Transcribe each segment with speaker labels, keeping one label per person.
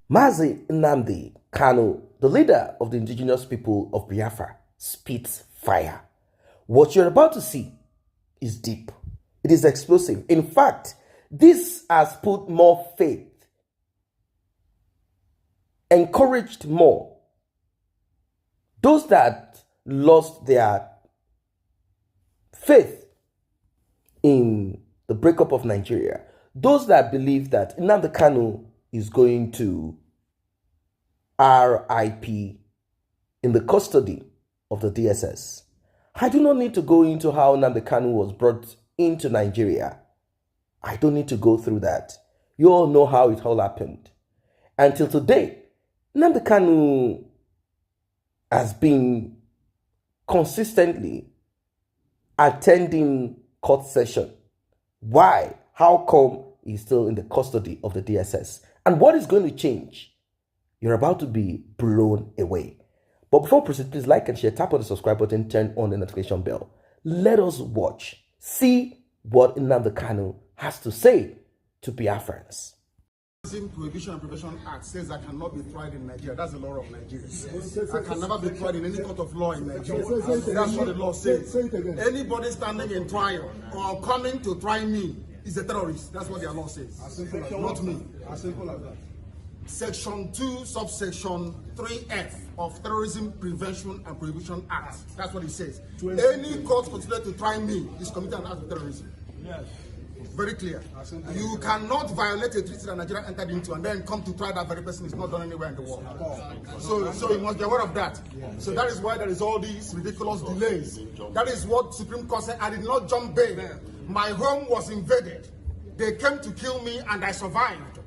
Speaker 1: Mazi Nnamdi Kanu, the leader of the indigenous people of Biafra, spits fire. What you're about to see is deep. It is explosive. In fact, this has put more faith, encouraged more those that lost their faith in the breakup of Nigeria, those that believe that Nnamdi Kanu is going to RIP in the custody of the DSS. I do not need to go into how Nnamdi Kanu was brought into Nigeria. I don't need to go through that. You all know how it all happened. Until today, Nnamdi Kanu has been consistently attending court session. Why? How come he's still in the custody of the DSS? And what is going to change? You're about to be blown away. But before proceed, please like and share, tap on the subscribe button, turn on the notification bell. Let us watch, see what Nnamdi Kanu has to say to Biafrans.
Speaker 2: Prohibition and Prevention Act says I cannot be tried in Nigeria. That's the law of Nigeria. I can never be tried in any court of law in Nigeria. That's what the law says. Anybody standing in trial or coming to try me is a terrorist. That's what their law says. Not me. As simple as that. Section 2, subsection 3F of Terrorism Prevention and Prohibition Act. That's what it says. Any court considered to try me is committing an act of terrorism. Yes. Very clear. You cannot violate a treaty that Nigeria entered into and then come to try that very person. Is not done anywhere in the world. So you must be aware of that. So that is why there is all these ridiculous delays. That is what Supreme Court said. I did not jump bail. My home was invaded. They came to kill me and I survived.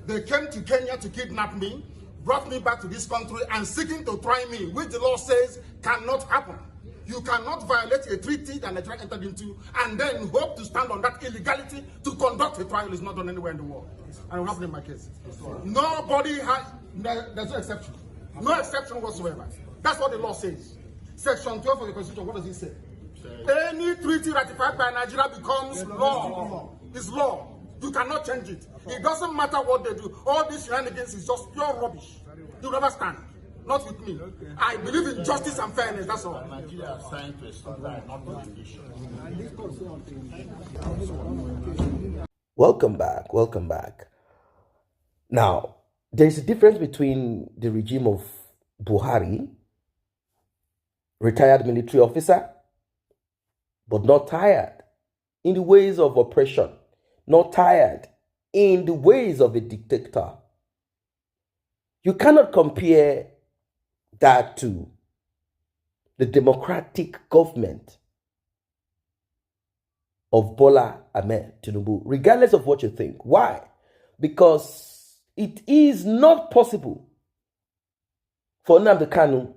Speaker 2: They came to Kenya to kidnap me, brought me back to this country and seeking to try me, which the law says cannot happen. You cannot violate a treaty that Nigeria entered into and then hope to stand on that illegality to conduct a trial. Is not done anywhere in the world. And it will happen in my case. Nobody has, there's no exception. No exception whatsoever. That's what the law says. Section 12 of the Constitution, what does it say? Any treaty ratified by Nigeria becomes law. It's law. You cannot change it. It doesn't matter what they do. All these shenanigans is just pure rubbish. You never stand. Not with me. I believe in justice and fairness, that's all. Nigeria is trying to establish not
Speaker 1: Welcome back. Now, there's a difference between the regime of Buhari, retired military officer, but not tired in the ways of oppression, not tired in the ways of a dictator. You cannot compare that to the democratic government of Bola Ahmed Tinubu, regardless of what you think. Why? Because it is not possible for Nnamdi Kanu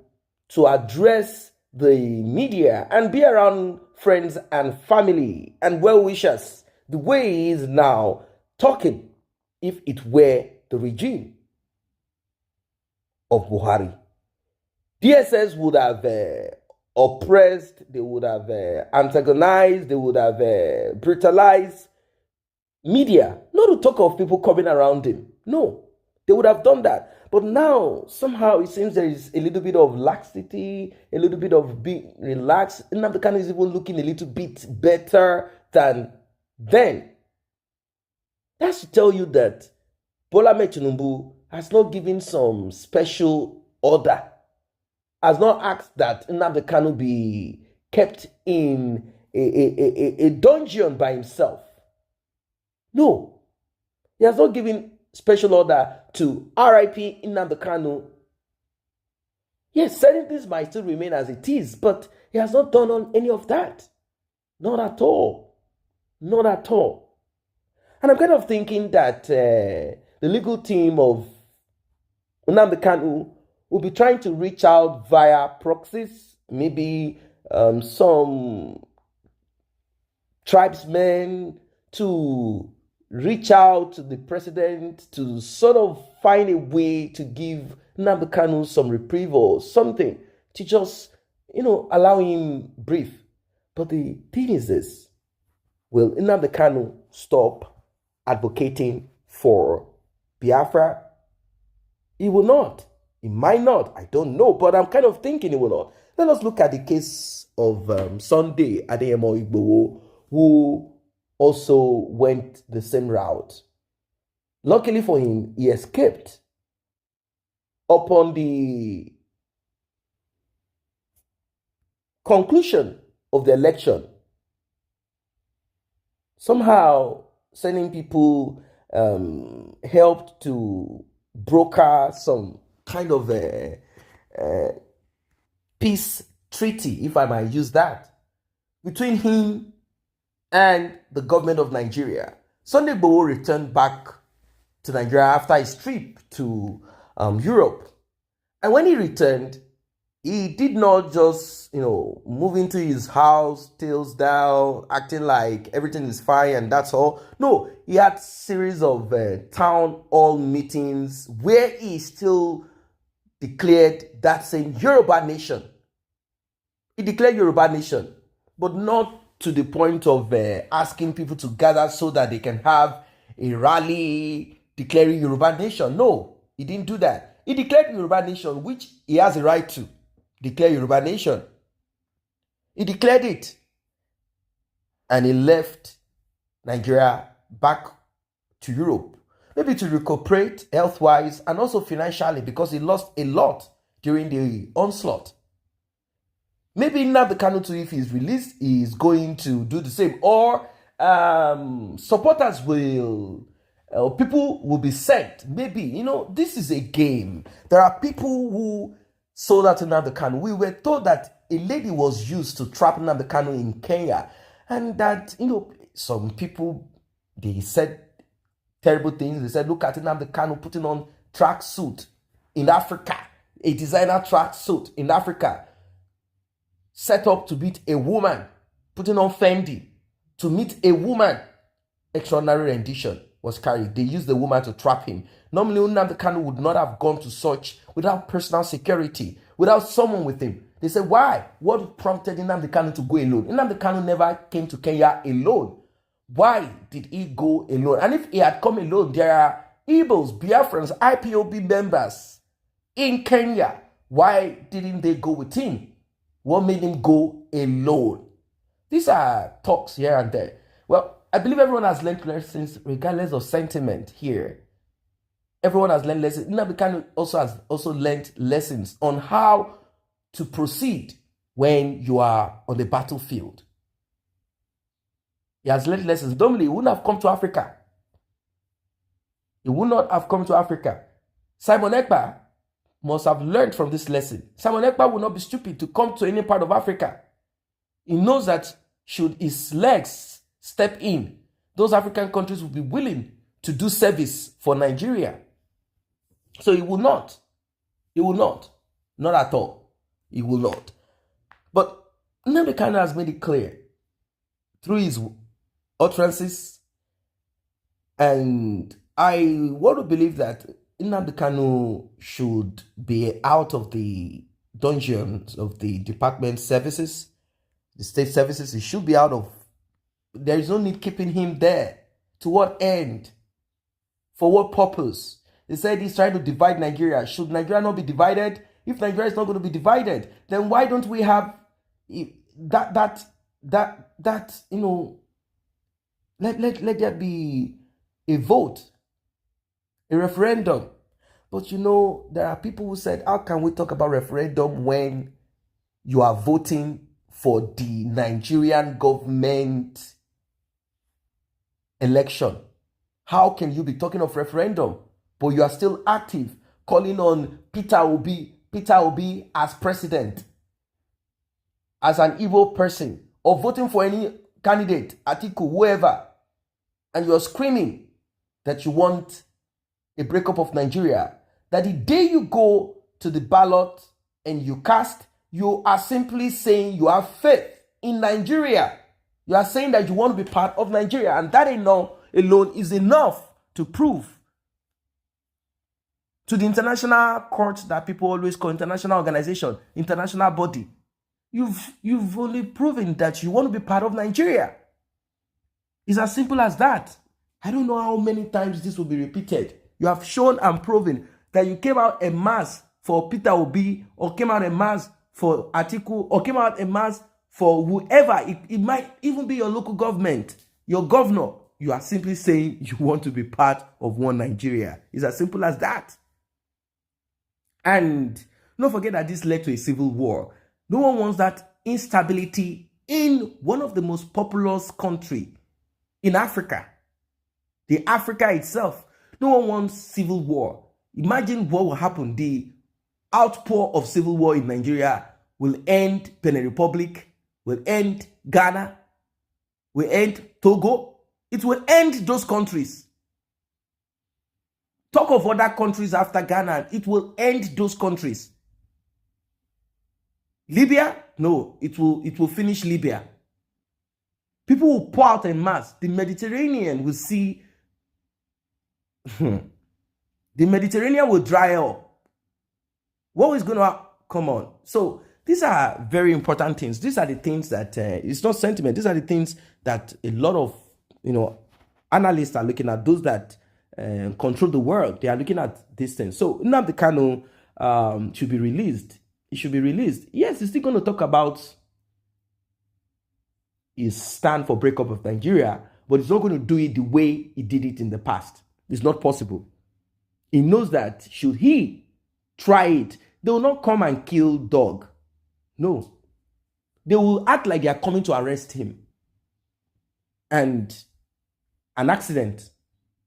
Speaker 1: to address the media and be around friends and family and well-wishers the way he is now talking if it were the regime of Buhari. DSS would have oppressed, they would have antagonized, they would have brutalized media. Not to talk of people coming around him. No, they would have done that. But now, somehow, it seems there is a little bit of laxity, a little bit of being relaxed. Nnamdi Kanu is even looking a little bit better than then. That's to tell you that Bola Ahmed Tinubu has not given some special order, has not asked that Nnamdi Kanu be kept in a dungeon by himself. No. He has not given special order to RIP Nnamdi Kanu. Yes, certain things might still remain as it is, but he has not done on any of that. Not at all. Not at all. And I'm kind of thinking that the legal team of Nnamdi Kanu will be trying to reach out via proxies, maybe some tribesmen, to reach out to the president to sort of find a way to give Nnamdi Kanu some reprieve or something to just, allow him breathe. But the thing is this: will Nnamdi Kanu stop advocating for Biafra? He will not. He might not. I don't know, but I'm kind of thinking he will not. Let us look at the case of Sunday Adeyemo Igboho, who also went the same route. Luckily for him, he escaped. Upon the conclusion of the election, somehow sending people helped to broker some kind of a peace treaty, if I might use that, between him and the government of Nigeria. Sunday Igboho returned back to Nigeria after his trip to Europe. And when he returned, he did not just, move into his house, tails down, acting like everything is fine and that's all. No, he had series of town hall meetings where he still declared that same Yoruba nation. He declared Yoruba nation, but not to the point of asking people to gather so that they can have a rally declaring Yoruba nation. No, he didn't do that. He declared Yoruba nation, which he has a right to declare Yoruba nation. He declared it, and he left Nigeria back to Europe, maybe to recuperate health-wise and also financially, because he lost a lot during the onslaught. Maybe Nnamdi Kanu too, if he's released, is going to do the same. Or supporters will, people will be sent. Maybe, this is a game. There are people who sold out to Nnamdi Kanu. We were told that a lady was used to trap Nnamdi Kanu in Kenya. And that, some people, they said terrible things. They said, look at Nnamdi Kanu putting on tracksuit in Africa. A designer tracksuit in Africa. Set up to meet a woman, putting on Fendi to meet a woman. Extraordinary rendition was carried. They used the woman to trap him. Normally, Nnamdi Kanu would not have gone to such without personal security, without someone with him. They said, why? What prompted Nnamdi Kanu to go alone? Nnamdi Kanu never came to Kenya alone. Why did he go alone? And if he had come alone, there are Igbos, Biafrans, IPOB members in Kenya. Why didn't they go with him? What made him go alone? These are talks here and there. Well, I believe everyone has learned lessons regardless of sentiment here. Everyone has learned lessons. Nnamdi Kanu has also learned lessons on how to proceed when you are on the battlefield. He has learned lessons. Normally, he wouldn't have come to Africa. He would not have come to Africa. Simon Ekpa must have learned from this lesson. Simon Ekpa will not be stupid to come to any part of Africa. He knows that should his legs step in, those African countries will be willing to do service for Nigeria. So he will not. He will not. Not at all. He will not. But Nnamdi Kanu has made it clear through his utterances, and I want to believe that Nnamdi Kanu should be out of the dungeons of the department services, the state services. He should be out of. There is no need keeping him there. To what end? For what purpose? They said he's trying to divide Nigeria. Should Nigeria not be divided? If Nigeria is not going to be divided, then why don't we have that let there be a vote, a referendum. But there are people who said, how can we talk about referendum when you are voting for the Nigerian government election? How can you be talking of referendum, but you are still active, calling on Peter Obi as president, as an evil person, or voting for any candidate, Atiku, whoever, and you're screaming that you want a breakup of Nigeria, that the day you go to the ballot and you cast, you are simply saying you have faith in Nigeria. You are saying that you want to be part of Nigeria, and that alone is enough to prove to the international court that people always call international organization, international body. You've only proven that you want to be part of Nigeria. It's as simple as that. I don't know how many times this will be repeated. You have shown and proven that you came out en masse for Peter Obi, or came out en masse for Atiku, or came out en masse for whoever. It might even be your local government, your governor. You are simply saying you want to be part of one Nigeria. It's as simple as that. And don't forget that this led to a civil war. No one wants that instability in one of the most populous countries in Africa. The Africa itself. No one wants civil war. Imagine what will happen. The outpour of civil war in Nigeria will end Benin Republic, will end Ghana, will end Togo. It will end those countries. Talk of other countries after Ghana. It will end those countries. Libya? No, it will finish Libya. People will pour out en masse. The Mediterranean will see. The Mediterranean will dry up. What is going to come on? So these are very important things. These are the things that it's not sentiment. These are the things that a lot of analysts are looking at. Those that control the world, they are looking at these things. So Nnamdi Kanu should be released. It should be released. Yes, he's still going to talk about his stand for breakup of Nigeria, but he's not going to do it the way he did it in the past. It's not possible. He knows that should he try it, they will not come and kill dog. No. They will act like they are coming to arrest him. And an accident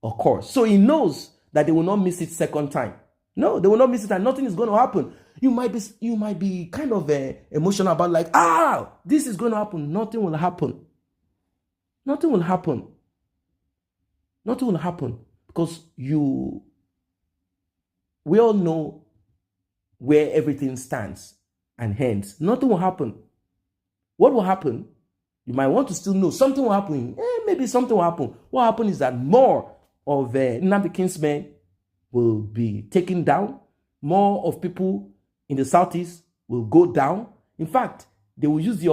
Speaker 1: occurs. So he knows that they will not miss it second time. No, they will not miss it and nothing is going to happen. You might be kind of emotional about like, this is going to happen. Nothing will happen. Nothing will happen. Nothing will happen. Because we all know where everything stands and hence nothing will happen. What will happen? You might want to still know something will happen. Maybe something will happen. What happens is that more of Nnamdi Kanu's men will be taken down. More of people in the southeast will go down. In fact, they will use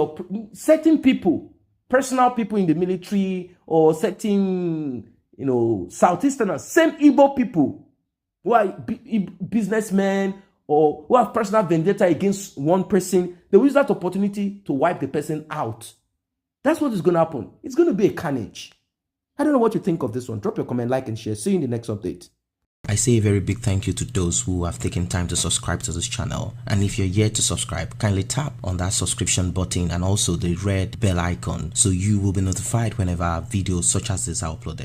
Speaker 1: certain people, personal people in the military, or certain Southeasterners, same Ipob people who are businessmen or who have personal vendetta against one person. They will use that opportunity to wipe the person out. That's what is going to happen. It's going to be a carnage. I don't know what you think of this one. Drop your comment, like, and share. See you in the next update.
Speaker 3: I say a very big thank you to those who have taken time to subscribe to this channel. And if you're yet to subscribe, kindly tap on that subscription button and also the red bell icon so you will be notified whenever videos such as this are uploaded.